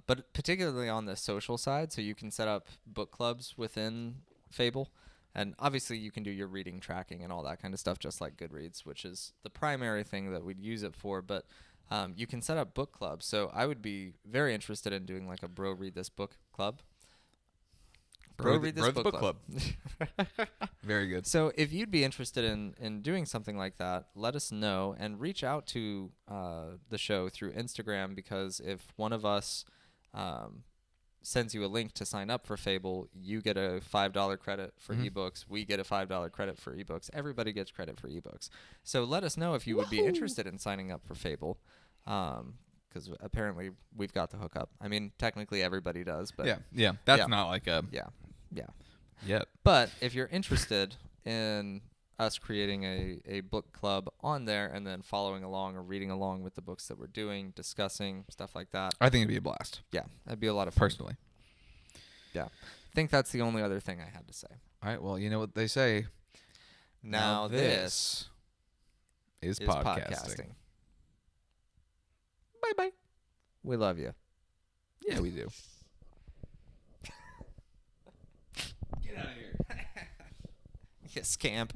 But particularly on the social side, so you can set up book clubs within Fable. And obviously you can do your reading tracking and all that kind of stuff, just like Goodreads, which is the primary thing that we'd use it for. But you can set up book clubs. So I would be very interested in doing like a Bro Read This Book club. Bro Read This Book Club. Very good. So if you'd be interested in doing something like that, let us know and reach out to the show through Instagram, because if one of us sends you a link to sign up for Fable, you get a $5 credit for ebooks. We get a $5 credit for ebooks. Everybody gets credit for ebooks. So let us know if you would be interested in signing up for Fable, because apparently we've got the hookup. I mean, technically everybody does, but yeah. That's yeah. not like a yeah. yet. But if you're interested in us creating a book club on there and then following along or reading along with the books that we're doing, discussing, stuff like that. I think it'd be a blast. Yeah, that'd be a lot of fun. Personally. Yeah. I think that's the only other thing I had to say. All right. Well, you know what they say. Now this is is podcasting. Bye-bye. We love you. Yeah, we do. Get out of here. You scamp.